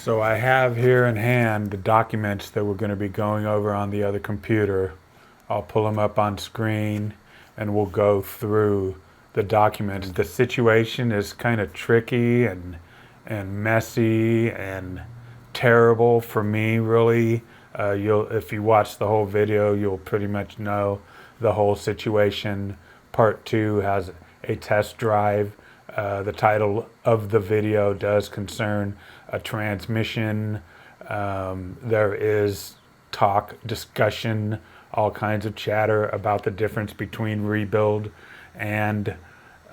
So I have here in hand the documents that we're going to be going over on the other computer. I'll pull them up on screen and we'll go through the documents. The situation is kind of tricky and messy and terrible for me, really. If you watch the whole video, you'll pretty much know the whole situation. Part 2 has a test drive. The title of the video does concern a transmission. There is talk, discussion, all kinds of chatter about the difference between rebuild and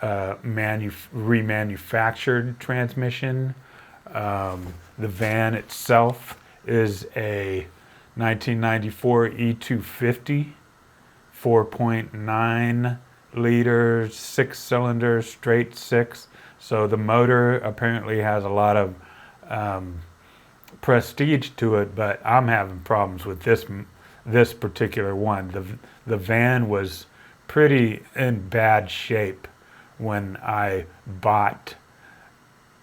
remanufactured transmission. The van itself is a 1994 E250, 4.9 liters, 6-cylinder, straight 6. So the motor apparently has a lot of prestige to it, but I'm having problems with this particular one. The van was pretty in bad shape when I bought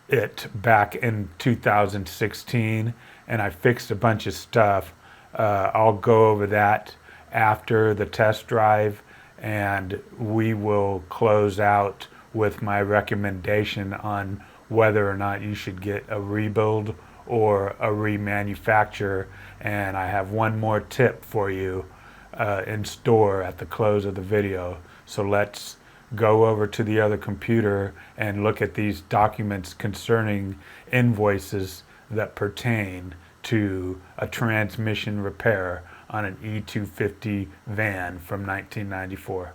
it back in 2016, and I fixed a bunch of stuff. I'll go over that after the test drive, and we will close out with my recommendation on whether or not you should get a rebuild or a remanufacture. And I have one more tip for you in store at the close of the video. So let's go over to the other computer and look at these documents concerning invoices that pertain to a transmission repair on an E250 van from 1994.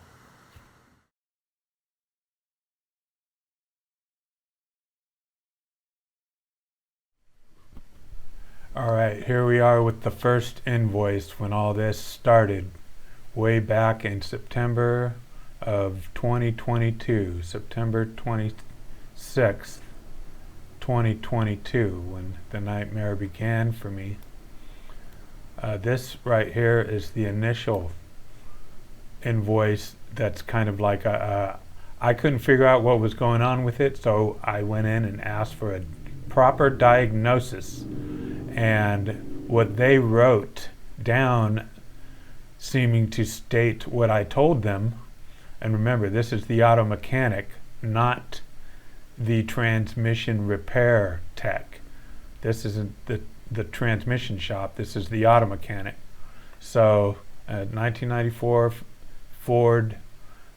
All right, here we are with the first invoice when all this started, way back in September of 2022, September 26th, 2022, when the nightmare began for me. This right here is the initial invoice that's kind of like I couldn't figure out what was going on with it, so I went in and asked for a proper diagnosis. And what they wrote down, seeming to state what I told them, and remember, this is the auto mechanic, not the transmission repair tech. This isn't the transmission shop, this is the auto mechanic. So 1994 Ford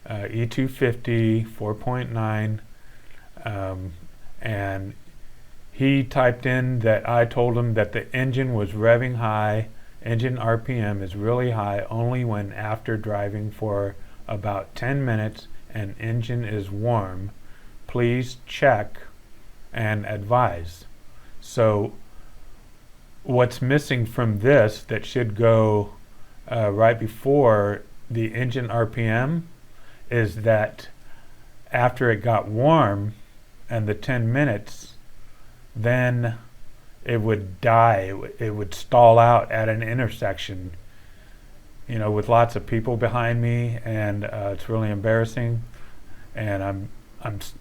E250 4.9, and he typed in that I told him that the engine was revving high. Engine RPM is really high only when after driving for about 10 minutes and engine is warm. Please check and advise. So what's missing from this that should go right before the engine RPM is that after it got warm and the 10 minutes, then it would die. It would stall out at an intersection, you know, with lots of people behind me, and it's really embarrassing. And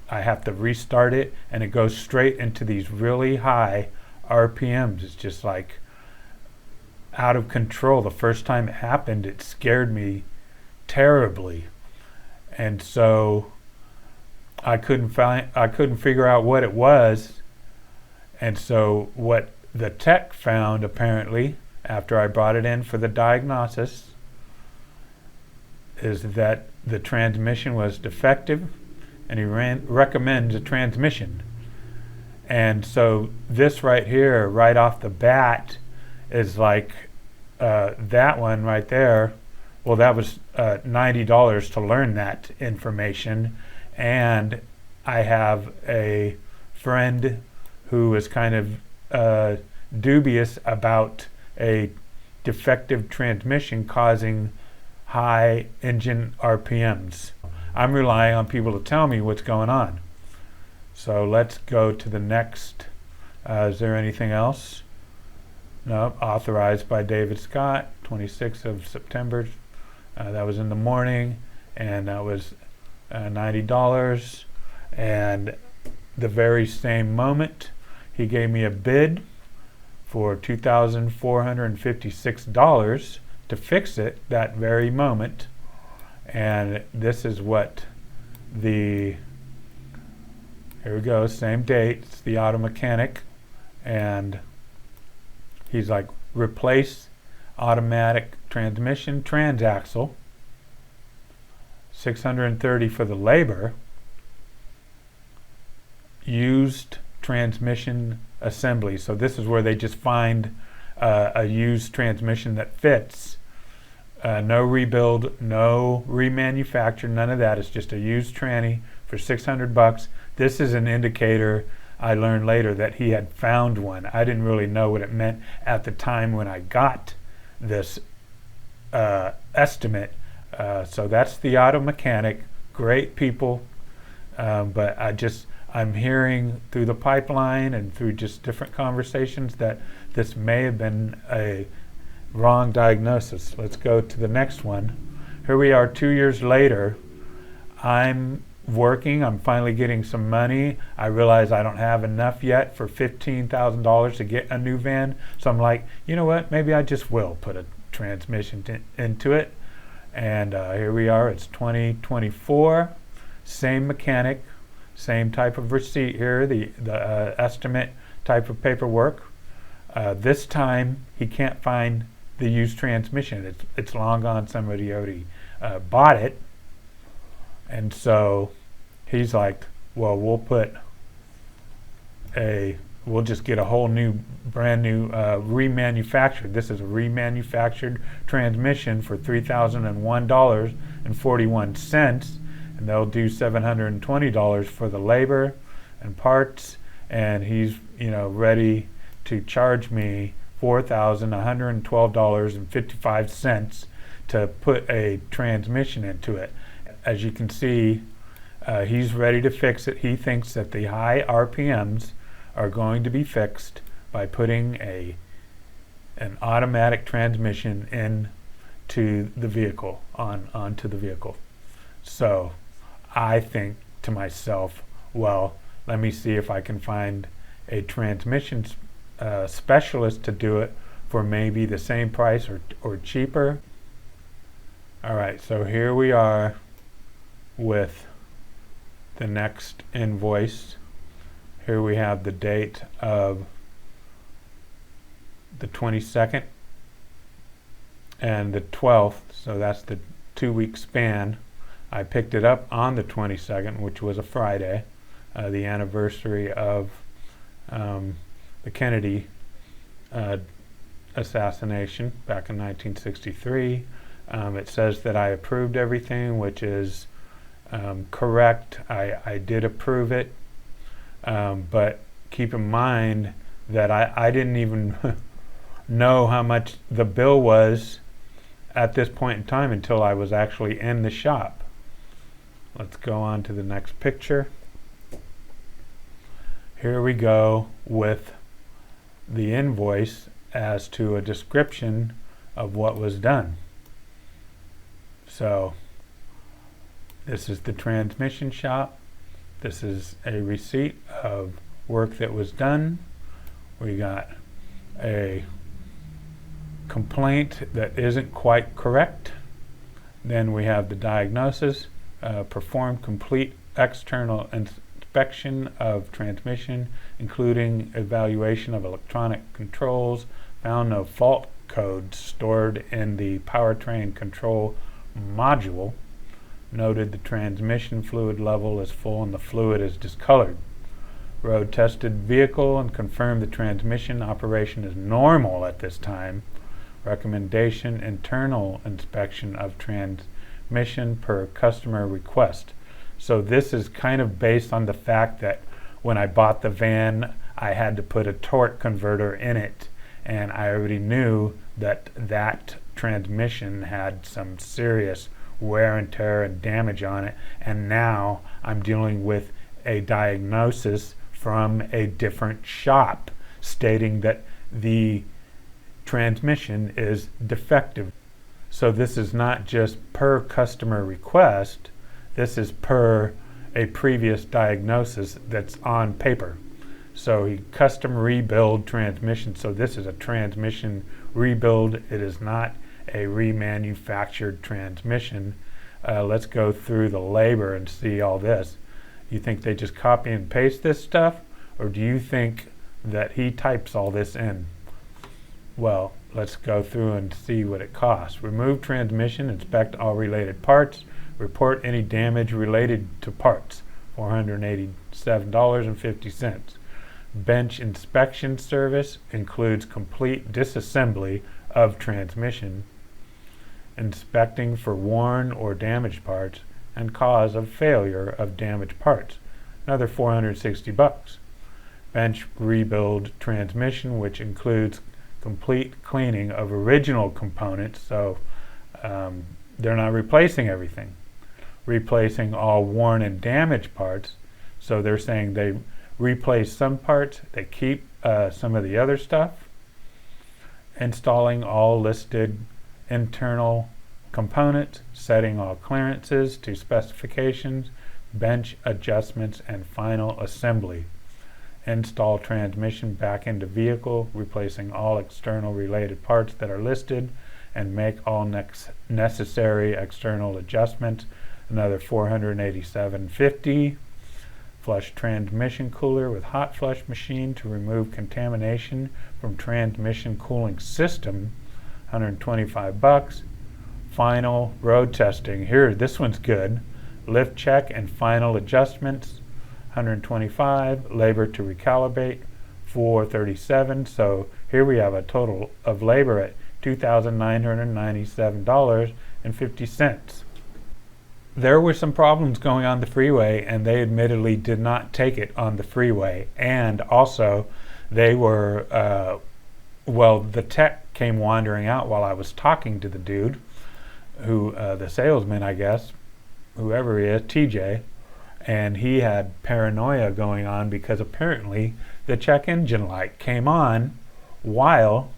I have to restart it, and it goes straight into these really high RPMs. It's just like out of control. The first time it happened, it scared me terribly, and so I couldn't figure out what it was. And so what the tech found, apparently, after I brought it in for the diagnosis, is that the transmission was defective, and he recommends a transmission. And so this right here, right off the bat, is like that one right there. Well, that was $90 to learn that information. And I have a friend who is kind of dubious about a defective transmission causing high engine RPMs. I'm relying on people to tell me what's going on. So let's go to the next. Is there anything else? No. Authorized by David Scott, 26th of September. That was in the morning, and that was $90. And the very same moment, he gave me a bid for $2,456 to fix it that very moment. And this is what here we go, same date, it's the auto mechanic, and he's like, replace automatic transmission transaxle, $630 for the labor, used transmission assembly. So this is where they just find a used transmission that fits. No rebuild, no remanufacture, none of that. It's just a used tranny for $600. This is an indicator, I learned later, that he had found one. I didn't really know what it meant at the time when I got this estimate. So that's the auto mechanic. Great people, but I'm hearing through the pipeline and through just different conversations that this may have been a wrong diagnosis. Let's go to the next one. Here we are 2 years later. I'm working, I'm finally getting some money. I realize I don't have enough yet for $15,000 to get a new van. So I'm like, you know what, maybe I just will put a transmission into it. And here we are, it's 2024, same mechanic, same type of receipt here, the estimate type of paperwork. This time he can't find the used transmission. It's long gone, somebody already bought it. And so he's like, well, we'll just get a whole new, brand new remanufactured. This is a remanufactured transmission for $3,001.41, and they'll do $720 for the labor and parts. And he's, ready to charge me $4,112.55 to put a transmission into it. As you can see, he's ready to fix it. He thinks that the high RPMs are going to be fixed by putting an automatic transmission into the vehicle, onto the vehicle. So I think to myself, well, let me see if I can find a transmission specialist to do it for maybe the same price or cheaper. All right, so here we are with the next invoice. Here we have the date of the 22nd and the 12th, so that's the 2-week span. I picked it up on the 22nd, which was a Friday, the anniversary of the Kennedy assassination back in 1963. It says that I approved everything, which is correct. I did approve it, but keep in mind that I didn't even know how much the bill was at this point in time until I was actually in the shop. Let's go on to the next picture. Here we go with the invoice as to a description of what was done. So this is the transmission shop. This is a receipt of work that was done. We got a complaint that isn't quite correct. Then we have the diagnosis, performed complete external inspection of transmission, including evaluation of electronic controls, found no fault codes stored in the powertrain control module, noted the transmission fluid level is full and the fluid is discolored. Road tested vehicle and confirmed the transmission operation is normal at this time. Recommendation internal inspection of transmission per customer request. So this is kind of based on the fact that when I bought the van, I had to put a torque converter in it, and I already knew that transmission had some serious wear and tear and damage on it, and now I'm dealing with a diagnosis from a different shop stating that the transmission is defective. So this is not just per customer request, this is per a previous diagnosis that's on paper. So he custom rebuild transmission. So this is a transmission rebuild. It is not a remanufactured transmission. Let's go through the labor and see all this. You think they just copy and paste this stuff? Or do you think that he types all this in? Well, let's go through and see what it costs. Remove transmission, inspect all related parts, report any damage related to parts, $487.50. Bench inspection service includes complete disassembly of transmission, inspecting for worn or damaged parts, and cause of failure of damaged parts, another $460. Bench rebuild transmission, which includes complete cleaning of original components, so they're not replacing everything. Replacing all worn and damaged parts, so they're saying they replace some parts, they keep some of the other stuff. Installing all listed internal components, setting all clearances to specifications, bench adjustments, and final assembly. Install transmission back into vehicle, replacing all external related parts that are listed, and make all necessary external adjustments, another $487.50. Flush transmission cooler with hot flush machine to remove contamination from transmission cooling system, $125. Final road testing. Here, this one's good. Lift check and final adjustments, $125. Labor to recalibrate, $437. So here we have a total of labor at $2,997.50. There were some problems going on the freeway, and they admittedly did not take it on the freeway. And also, they were, the tech came wandering out while I was talking to the dude, who, the salesman, I guess, whoever he is, TJ, and he had paranoia going on because apparently the check engine light came on while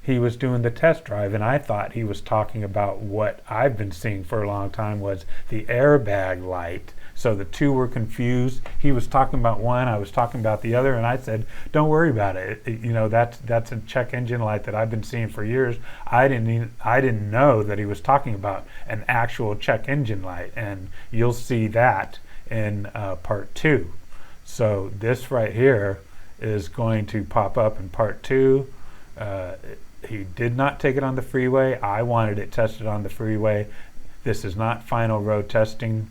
he was doing the test drive, and I thought he was talking about what I've been seeing for a long time was the airbag light. So the two were confused. He was talking about one, I was talking about the other, and I said, don't worry about it. That's a check engine light that I've been seeing for years. I didn't know that he was talking about an actual check engine light, and you'll see that in part 2. So this right here is going to pop up in part 2. He did not take it on the freeway. I wanted it tested on the freeway. This is not final road testing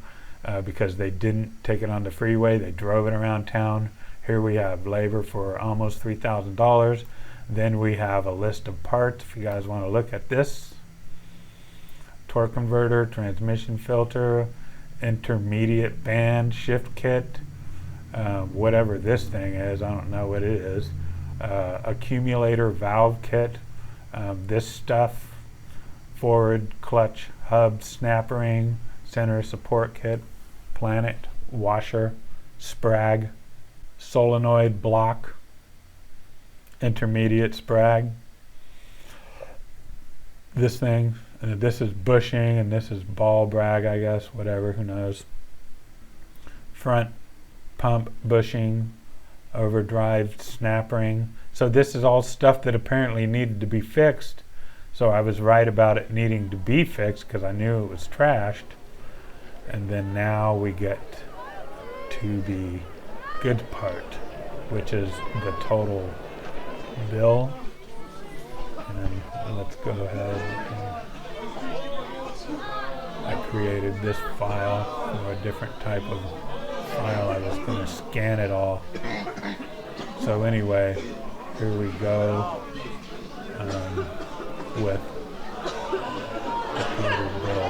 because they didn't take it on the freeway. They drove it around town. Here we have labor for almost $3,000. Then we have a list of parts if you guys want to look at this. Torque converter, transmission filter, intermediate band, shift kit, whatever this thing is, I don't know what it is. Accumulator valve kit, this stuff, forward clutch hub snap ring, center support kit, planet, washer, sprag, solenoid block, intermediate sprag, this thing, and this is bushing, and this is ball brag, I guess, whatever, who knows. Front pump bushing, overdrive snap ring. So this is all stuff that apparently needed to be fixed. So I was right about it needing to be fixed because I knew it was trashed. And then now we get to the good part, which is the total bill. And let's go ahead. I created this file for a different type of file. I was going to scan it all. So anyway, here we go with the total bill.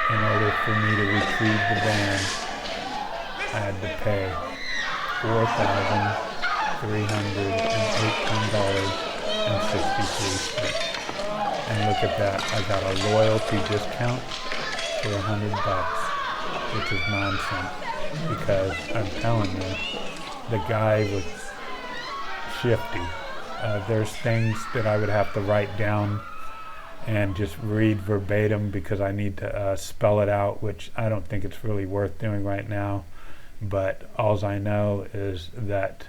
In order for me to retrieve the van, I had to pay $4,318.63. And look at that, I got a loyalty discount for $100, which is nonsense. Because I'm telling you, the guy was shifty. There's things that I would have to write down and just read verbatim because I need to spell it out, which I don't think it's really worth doing right now. But alls I know is that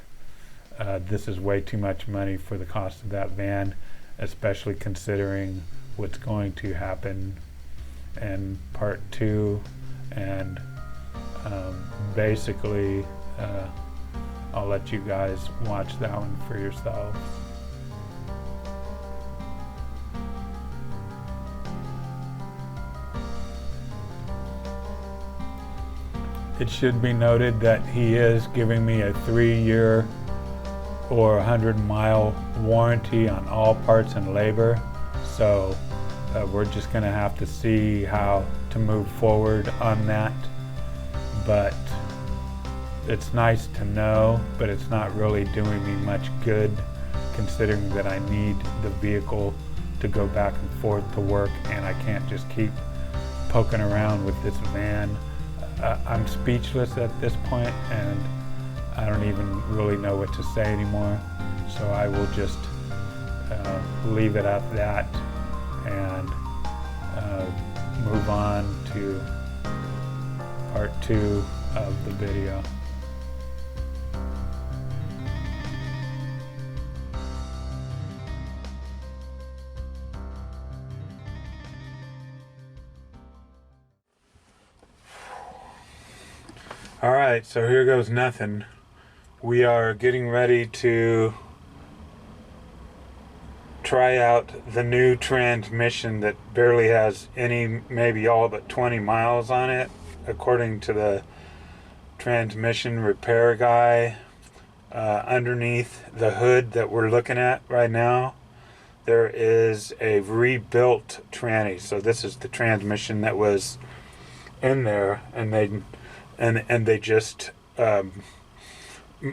this is way too much money for the cost of that van, especially considering what's going to happen in part 2. And basically I'll let you guys watch that one for yourselves. It should be noted that he is giving me a 3-year or 100-mile warranty on all parts and labor. So we're just going to have to see how to move forward on that. But it's nice to know, but it's not really doing me much good considering that I need the vehicle to go back and forth to work, and I can't just keep poking around with this van. I'm speechless at this point, and I don't even really know what to say anymore. So I will just leave it at that and move on to part 2 of the video. Alright, so here goes nothing. We are getting ready to try out the new transmission that barely has any, maybe all but 20 miles on it, according to the transmission repair guy. Underneath the hood that we're looking at right now, there is a rebuilt tranny. So this is the transmission that was in there, and they just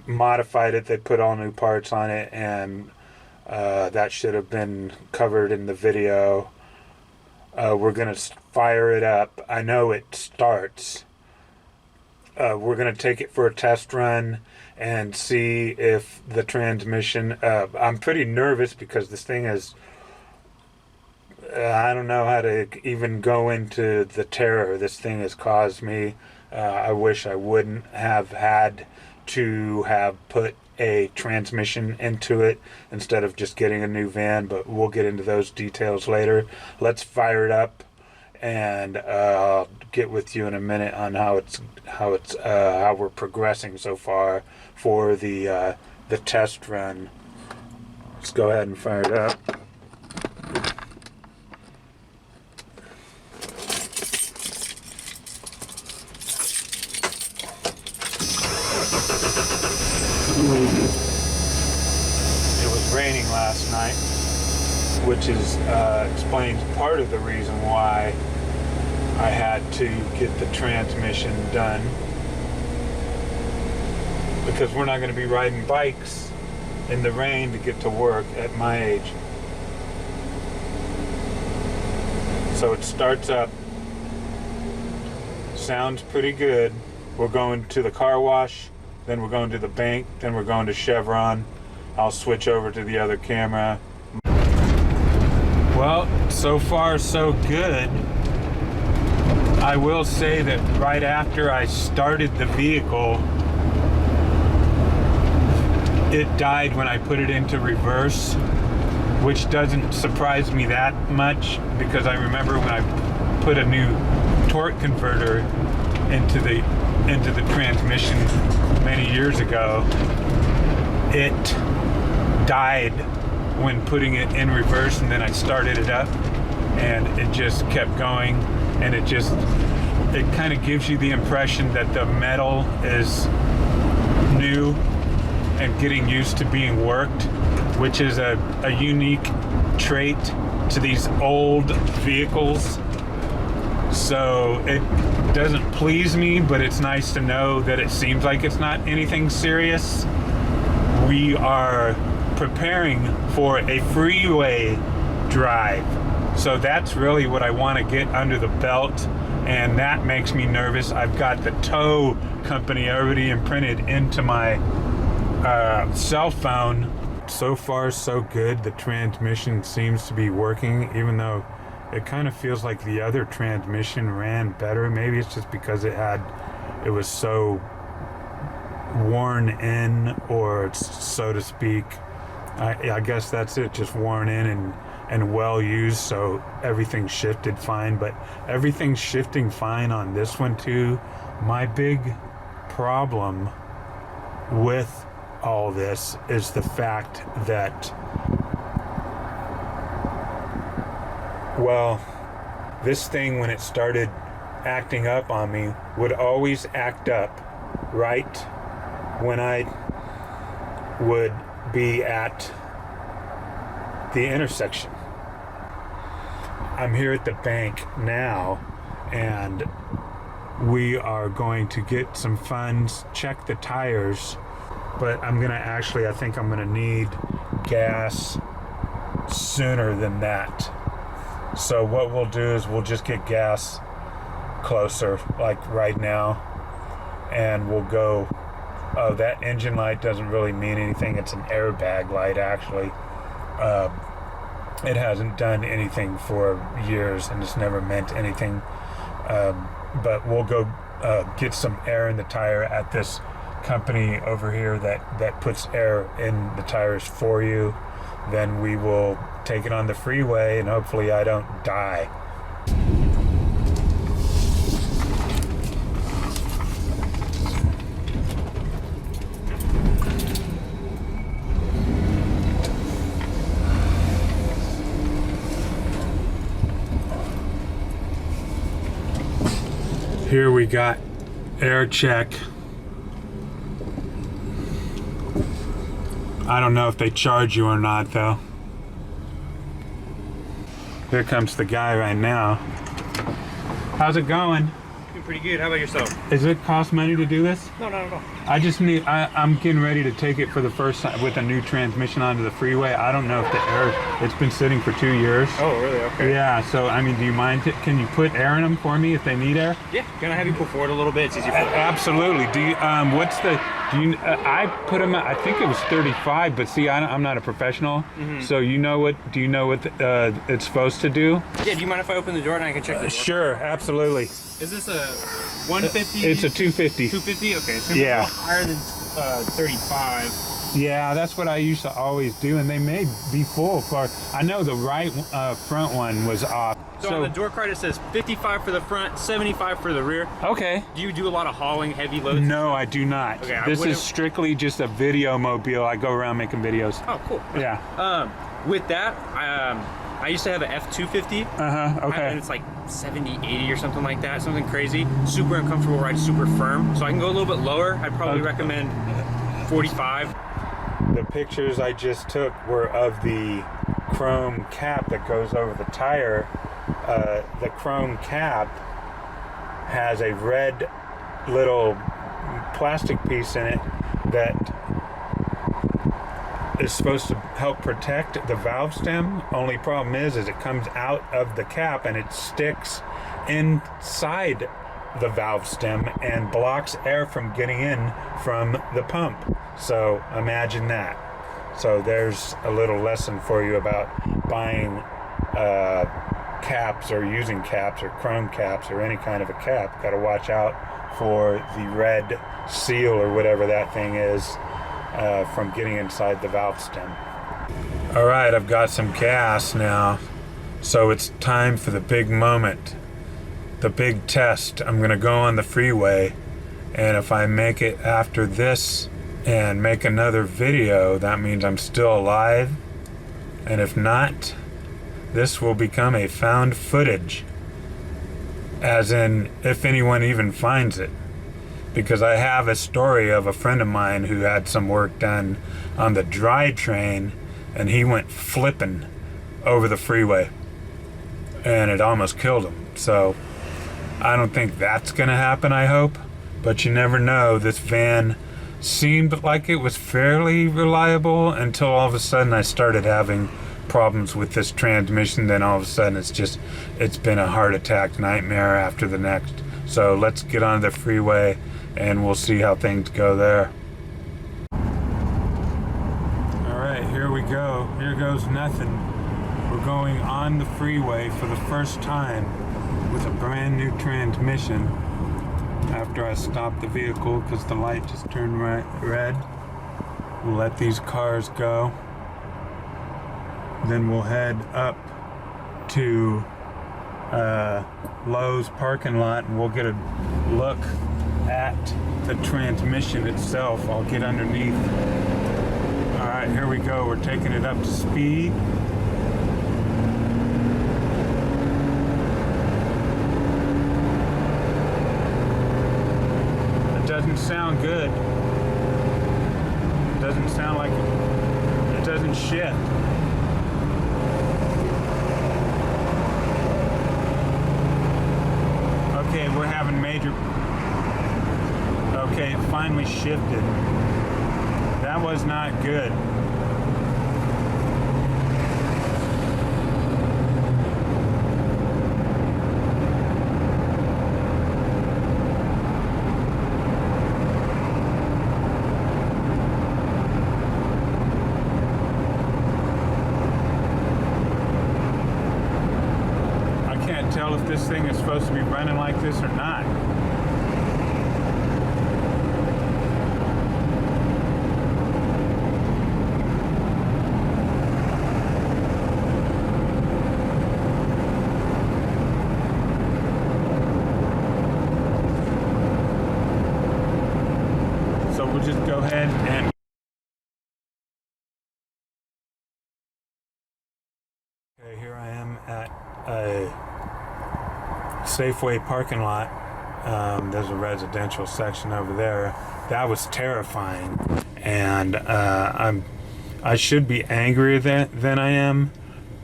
modified it. They put all new parts on it, and that should have been covered in the video. We're gonna fire it up. I know it starts. We're gonna take it for a test run and see if the transmission, I'm pretty nervous because this thing is, I don't know how to even go into the terror this thing has caused me. I wish I wouldn't have had to have put a transmission into it instead of just getting a new van, but we'll get into those details later. Let's fire it up, and I'll get with you in a minute on how we're progressing so far for the test run. Let's go ahead and fire it up. It was raining last night, which explains part of the reason why I had to get the transmission done, because we're not going to be riding bikes in the rain to get to work at my age. So it starts up, sounds pretty good. We're going to the car wash, then we're going to the bank, then we're going to Chevron. I'll switch over to the other camera. Well, so far so good. I will say that right after I started the vehicle, it died when I put it into reverse, which doesn't surprise me that much because I remember when I put a new torque converter into the transmission many years ago, it died when putting it in reverse, and then I started it up and it just kept going, and it kind of gives you the impression that the metal is new and getting used to being worked, which is a unique trait to these old vehicles. So it doesn't please me, but it's nice to know that it seems like it's not anything serious. We are preparing for a freeway drive. So that's really what I want to get under the belt, and that makes me nervous. I've got the tow company already imprinted into my cell phone, so far so good. The transmission seems to be working, even though it kind of feels like the other transmission ran better. Maybe it's just because it was so worn in, or so to speak. I guess that's it, just worn in and well used, so everything shifted fine. But everything's shifting fine on this one too. My big problem with all this is the fact that, well, this thing, when it started acting up on me, would always act up right when I would be at the intersection. I'm here at the bank now, and we are going to get some funds, check the tires, but I think I'm gonna need gas sooner than that. So what we'll do is we'll just get gas closer, like right now, and we'll go. Oh, that engine light doesn't really mean anything. It's an airbag light, actually. It hasn't done anything for years, and it's never meant anything. But we'll go get some air in the tire at this company over here that puts air in the tires for you. Then we will take it on the freeway, and hopefully I don't die. Here we got air check. I don't know if they charge you or not though. Here comes the guy right now. How's it going? Doing pretty good. How about yourself? Does it cost money to do this? No, not at all. I'm getting ready to take it for the first time with a new transmission onto the freeway. I don't know if the air, it's been sitting for 2 years. Oh, really? Okay. Yeah, so I mean, do you mind, can you put air in them for me if they need air? Yeah, can I have you pull forward a little bit? It's easy for Absolutely. I put them, I think it was 35, but see, I'm not a professional. Mm-hmm. So do you know what it's supposed to do? Yeah, do you mind if I open the door and I can check the door? Sure, absolutely. Is this a 150? It's a 250. 250? Okay, it's gonna be a little higher than 35. Yeah, that's what I used to always do, and they may be full for, I know the right front one was off. So on the door card it says 55 for the front, 75 for the rear. Okay. Do you do a lot of hauling, heavy loads? No, I do not. Okay, this is strictly just a video mobile. I go around making videos. Oh, cool. Yeah. With that, I used to have an F250. Okay. And it's like 70, 80 or something like that, something crazy. Super uncomfortable ride, super firm. So I can go a little bit lower. I'd probably recommend 45. The pictures I just took were of the chrome cap that goes over the tire. The chrome cap has a red little plastic piece in it that is supposed to help protect the valve stem. Only problem is it comes out of the cap and it sticks inside the valve stem and blocks air from getting in from the pump. So imagine that. So there's a little lesson for you about buying caps or using caps or chrome caps or any kind of a cap. Got to watch out for the red seal or whatever that thing is from getting inside the valve stem. All right, I've got some gas now, so it's time for the big moment, the big test. I'm gonna go on the freeway, and if I make it after this and make another video, that means I'm still alive, and if not, this will become a found footage, as in if anyone even finds it. Because I have a story of a friend of mine who had some work done on the dry train, and he went flipping over the freeway and it almost killed him. So I don't think that's gonna happen, I hope, but you never know. This van seemed like it was fairly reliable until all of a sudden I started having problems with this transmission. Then all of a sudden it's been a heart attack nightmare after the next. So let's get on the freeway and we'll see how things go there. All right, here we go. Here goes nothing. We're going on the freeway for the first time with a brand new transmission after I stopped the vehicle because the light just turned red. We'll let these cars go. Then we'll head up to Lowe's parking lot and we'll get a look at the transmission itself. I'll get underneath. All right, here we go. We're taking it up to speed. It doesn't sound good. It doesn't sound like it doesn't shift. Okay, we're having major. Okay, it finally shifted. That was not good. I can't tell if this thing is supposed to be running like this or not. We'll just go ahead and okay, here I am at a Safeway parking lot. There's a residential section over there. That was terrifying, and I should be angrier than I am.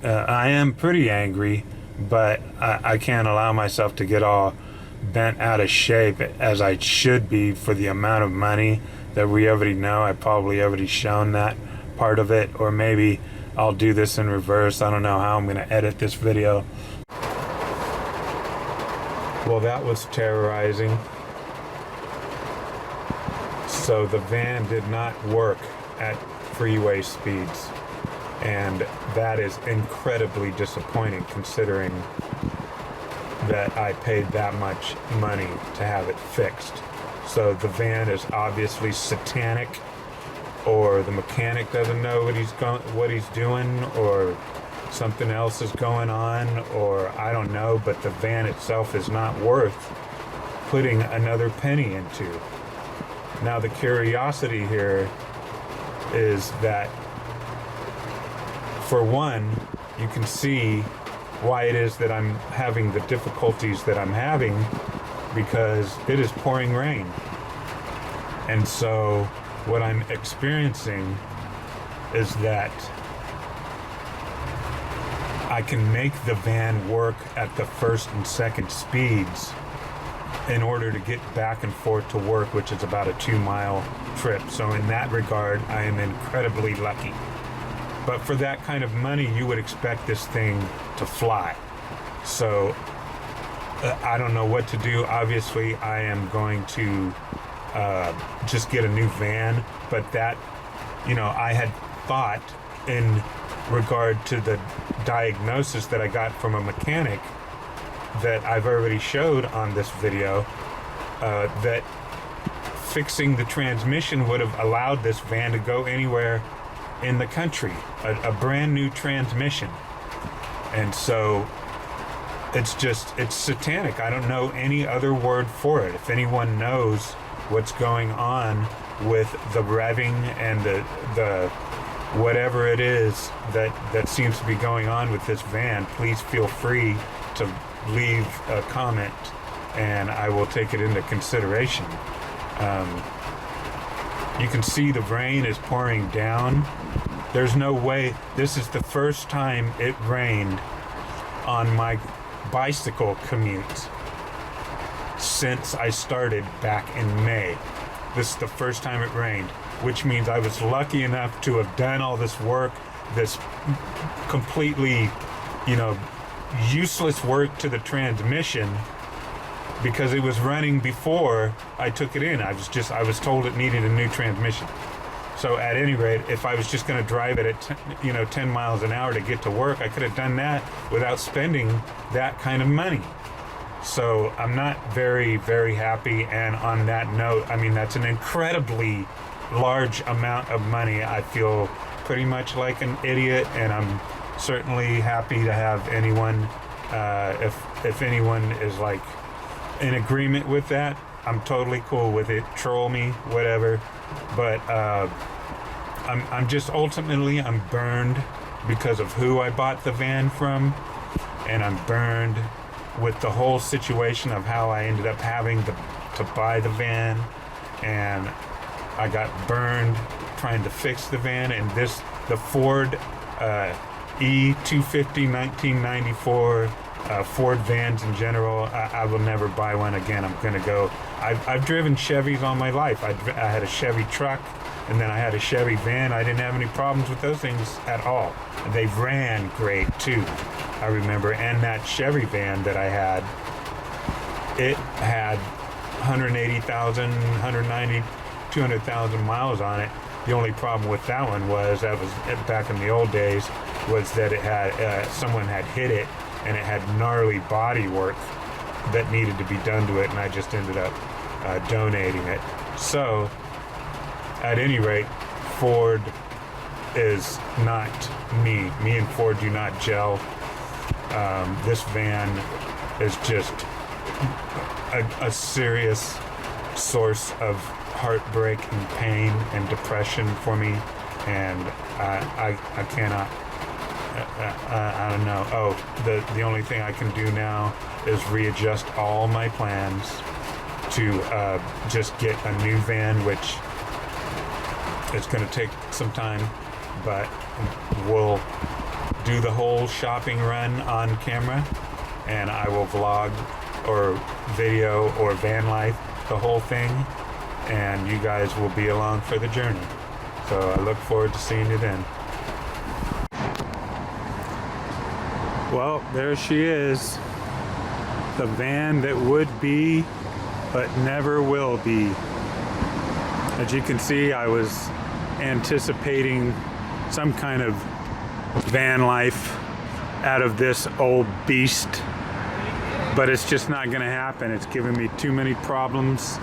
I am pretty angry, but I can't allow myself to get all bent out of shape as I should be for the amount of money that we already know. I probably already shown that part of it, or maybe I'll do this in reverse. I don't know how I'm going to edit this video. Well, that was terrorizing. So the van did not work at freeway speeds, and that is incredibly disappointing considering that I paid that much money to have it fixed. So the van is obviously satanic, or the mechanic doesn't know what he's doing, or something else is going on, or I don't know, but the van itself is not worth putting another penny into. Now the curiosity here is that, for one, you can see why it is that I'm having the difficulties that I'm having, because it is pouring rain. And so what I'm experiencing is that I can make the van work at the first and second speeds in order to get back and forth to work, which is about a 2-mile trip. So in that regard, I am incredibly lucky. But for that kind of money, you would expect this thing to fly. So I don't know what to do. Obviously, I am going to just get a new van. But that, I had thought in regard to the diagnosis that I got from a mechanic that I've already showed on this video, that fixing the transmission would have allowed this van to go anywhere in the country, a brand new transmission. And so it's satanic. I don't know any other word for it. If anyone knows what's going on with the revving and the whatever it is that seems to be going on with this van, please feel free to leave a comment and I will take it into consideration. You can see the rain is pouring down. There's no way. This is the first time it rained on my bicycle commute since I started back in May. This is the first time it rained, which means I was lucky enough to have done all this work, this completely, useless work to the transmission, because it was running before I took it in. I was told it needed a new transmission. So at any rate, if I was just going to drive it at 10 miles an hour to get to work, I could have done that without spending that kind of money. So I'm not very, very happy. And on that note, I mean, that's an incredibly large amount of money. I feel pretty much like an idiot, and I'm certainly happy to have anyone, if anyone is like in agreement with that, I'm totally cool with it. Troll me, whatever. But I'm just ultimately, I'm burned because of who I bought the van from, and I'm burned with the whole situation of how I ended up having to buy the van, and I got burned trying to fix the van. And the Ford E250 1994 Ford vans in general, I will never buy one again. I'm gonna go. I've driven Chevys all my life. I had a Chevy truck, and then I had a Chevy van. I didn't have any problems with those things at all. They ran great too, I remember. And that Chevy van that I had, it had 180,000, 190, 200,000 miles on it. The only problem with that one was, that was back in the old days, was that it had someone had hit it, and it had gnarly body work that needed to be done to it, and I just ended up donating it. So, at any rate, Ford is not me. Me and Ford do not gel. This van is just a serious source of heartbreak and pain and depression for me, and I cannot. I don't know. Oh, the only thing I can do now is readjust all my plans to just get a new van, which is going to take some time, but we'll do the whole shopping run on camera, and I will vlog or video or van life the whole thing, and you guys will be along for the journey. So I look forward to seeing you then. Well, there she is. The van that would be, but never will be. As you can see, I was anticipating some kind of van life out of this old beast, but it's just not gonna happen. It's giving me too many problems.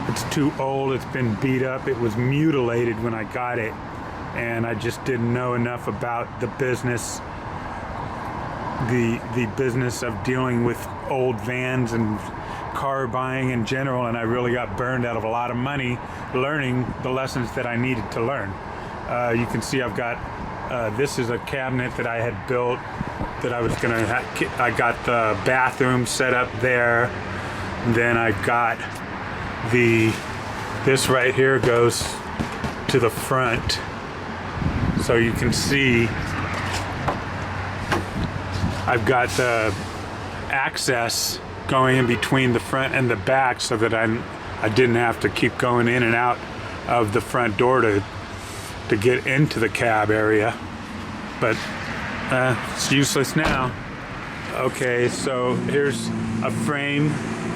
It's too old, it's been beat up, it was mutilated when I got it, and I just didn't know enough about the business, the business of dealing with old vans and car buying in general, and I really got burned out of a lot of money learning the lessons that I needed to learn. You can see I've got, this is a cabinet that I had built that I was gonna I got the bathroom set up there. Then I got this right here goes to the front, so you can see I've got the access going in between the front and the back, so that I didn't have to keep going in and out of the front door to get into the cab area, but it's useless now. Okay, so here's a frame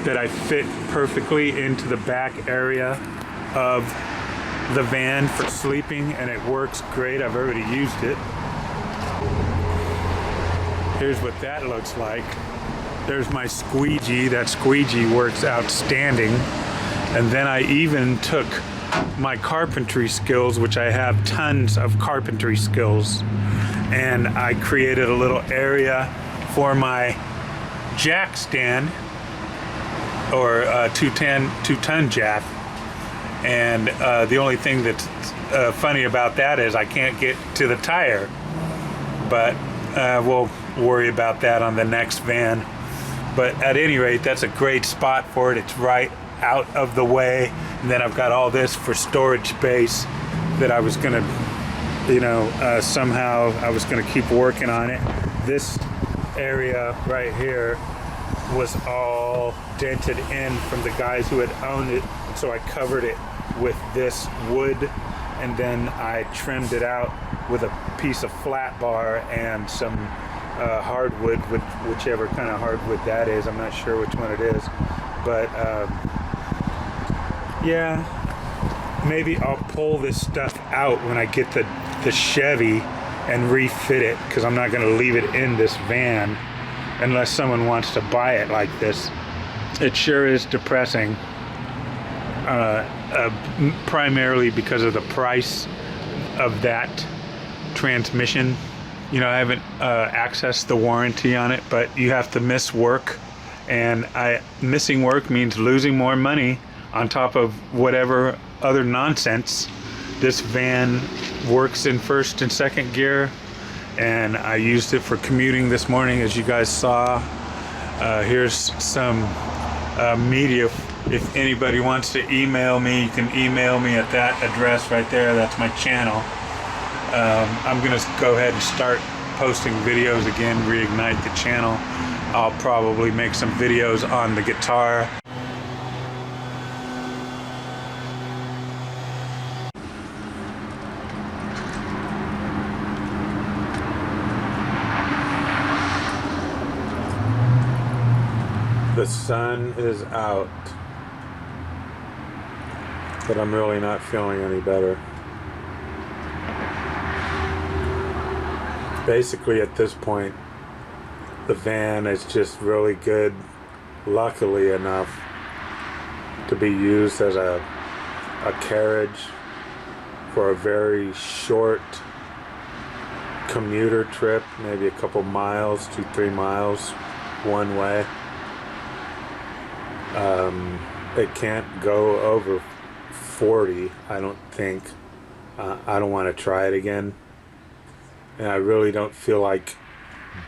that I fit perfectly into the back area of the van for sleeping, and it works great. I've already used it. Here's what that looks like. There's my squeegee. That squeegee works outstanding. And then I even took my carpentry skills, which I have tons of carpentry skills, and I created a little area for my jack stand, or two-ton jack. And the only thing that's funny about that is I can't get to the tire, but we'll worry about that on the next van. But at any rate, that's a great spot for it. It's right out of the way. And then I've got all this for storage space that I was gonna, somehow I was gonna keep working on it. This area right here was all dented in from the guys who had owned it, so I covered it with this wood, and then I trimmed it out with a piece of flat bar and some hardwood, whichever kind of hardwood that is. I'm not sure which one it is, but yeah, maybe I'll pull this stuff out when I get the Chevy and refit it, because I'm not going to leave it in this van unless someone wants to buy it like this. It sure is depressing, primarily because of the price of that transmission. You know, I haven't accessed the warranty on it, but you have to miss work, and missing work means losing more money on top of whatever other nonsense. This van works in first and second gear, and I used it for commuting this morning, as you guys saw. Here's some media. If anybody wants to email me, you can email me at that address right there. That's my channel. I'm gonna go ahead and start posting videos again, reignite the channel. I'll probably make some videos on the guitar. The sun is out, but I'm really not feeling any better. Basically, at this point, the van is just really good, luckily enough, to be used as a carriage for a very short commuter trip, maybe a couple miles, 2-3 miles one way. It can't go over 40, I don't think. I don't want to try it again. And I really don't feel like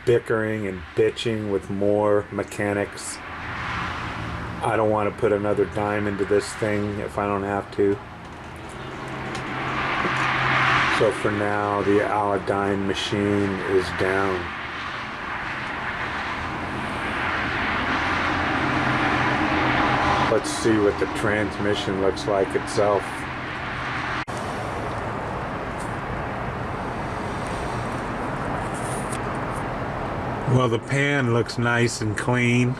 bickering and bitching with more mechanics. I don't want to put another dime into this thing if I don't have to. So for now, the Aladdin machine is down. Let's see what the transmission looks like itself. Well, the pan looks nice and clean.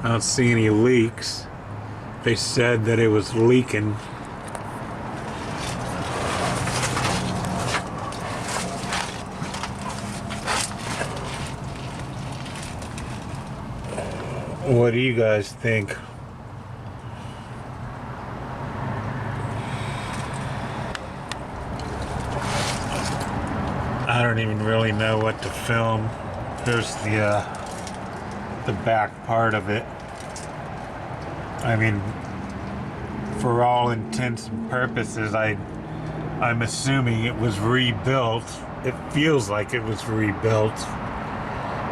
I don't see any leaks. They said that it was leaking. What do you guys think? I don't even really know what to film. Here's the back part of it. I mean, for all intents and purposes, I'm assuming it was rebuilt. It feels like it was rebuilt,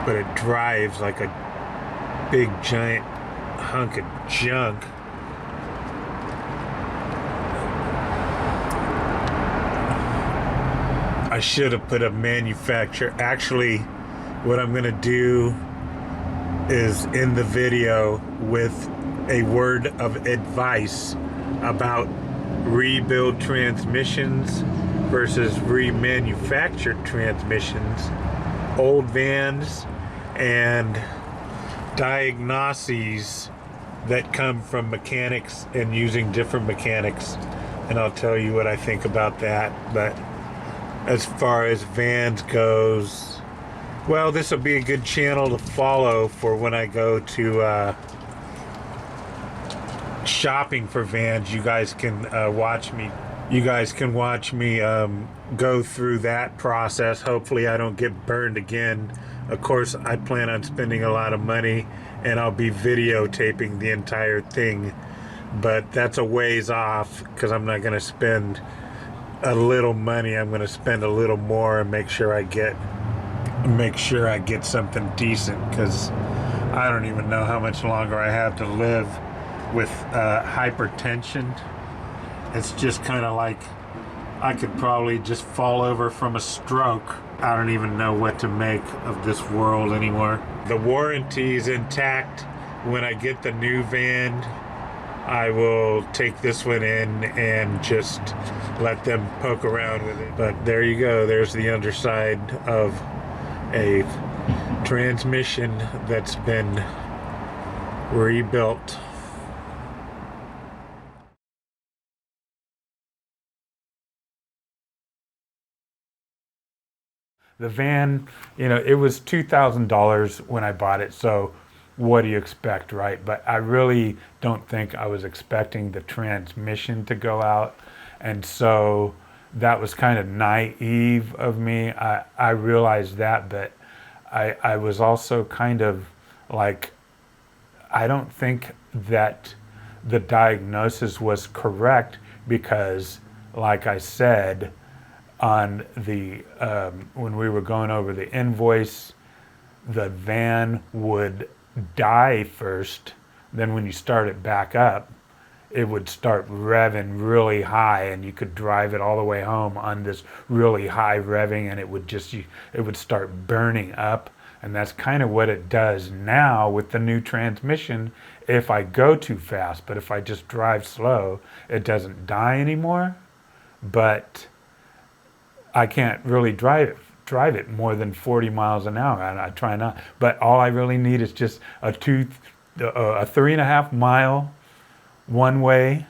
but it drives like a big giant hunk of junk. I should have put a manufacturer. Actually, what I'm gonna do is end the video with a word of advice about rebuild transmissions versus remanufactured transmissions, old vans, and diagnoses that come from mechanics and using different mechanics. And I'll tell you what I think about that. But as far as vans goes, well, this will be a good channel to follow for when I go to shopping for vans. You guys can watch me. You guys can watch me go through that process. Hopefully I don't get burned again. Of course, I plan on spending a lot of money, and I'll be videotaping the entire thing. But that's a ways off, because I'm not going to spend a little money. I'm going to spend a little more and make sure I get something decent, because I don't even know how much longer I have to live with hypertension. It's just kind of like I could probably just fall over from a stroke. I don't even know what to make of this world anymore. The warranty is intact. When I get the new van, I will take this one in and just let them poke around with it. But there you go. There's the underside of a transmission that's been rebuilt. The van, it was $2,000 when I bought it, so what do you expect, right? But I really don't think I was expecting the transmission to go out, and so that was kind of naive of me. I realized that, but I was also kind of like, I don't think that the diagnosis was correct because, like I said, on the when we were going over the invoice, the van would die first. Then when you start it back up, it would start revving really high, and you could drive it all the way home on this really high revving, and it would start burning up. And that's kind of what it does now with the new transmission if I go too fast. But if I just drive slow, it doesn't die anymore. But I can't really drive it more than 40 miles an hour. I try not. But all I really need is just a 3.5 mile one way,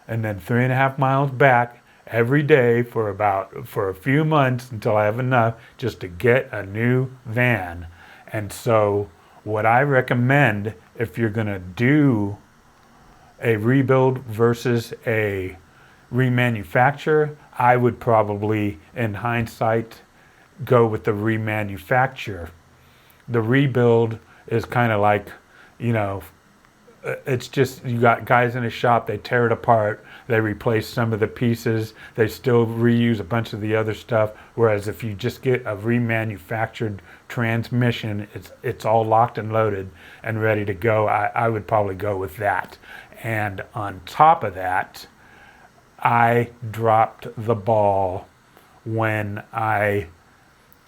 and then 3.5 miles back every day for a few months until I have enough just to get a new van. And so what I recommend, if you're going to do a rebuild versus a remanufacture, I would probably, in hindsight, go with the remanufacture. The rebuild is kind of like, it's just, you got guys in a shop, they tear it apart, they replace some of the pieces, they still reuse a bunch of the other stuff. Whereas if you just get a remanufactured transmission, it's all locked and loaded and ready to go. I would probably go with that. And on top of that, I dropped the ball when I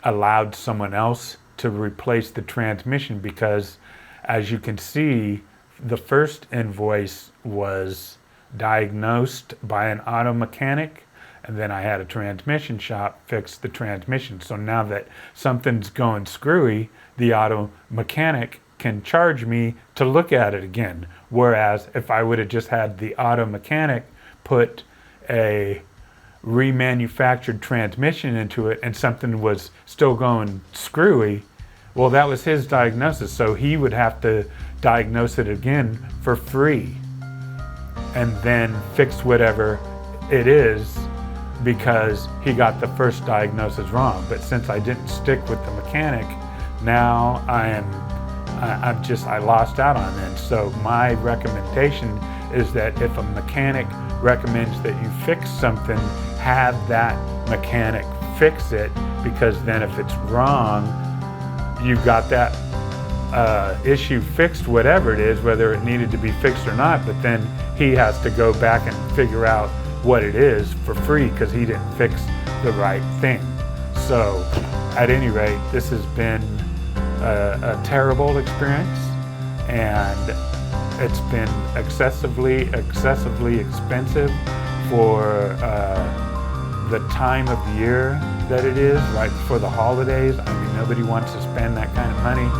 allowed someone else to replace the transmission, because as you can see, the first invoice was diagnosed by an auto mechanic, and then I had a transmission shop fix the transmission. So now that something's going screwy, the auto mechanic can charge me to look at it again. Whereas if I would have just had the auto mechanic put a remanufactured transmission into it and something was still going screwy, well, that was his diagnosis, so he would have to diagnose it again for free and then fix whatever it is, because he got the first diagnosis wrong. But since I didn't stick with the mechanic, now I lost out on it. So my recommendation is that if a mechanic recommends that you fix something, have that mechanic fix it, because then if it's wrong, you've got that issue fixed, whatever it is, whether it needed to be fixed or not. But then he has to go back and figure out what it is for free because he didn't fix the right thing. So at any rate, this has been a terrible experience, and it's been excessively expensive for the time of year that it is, right before the holidays. I mean, nobody wants to spend that kind of money.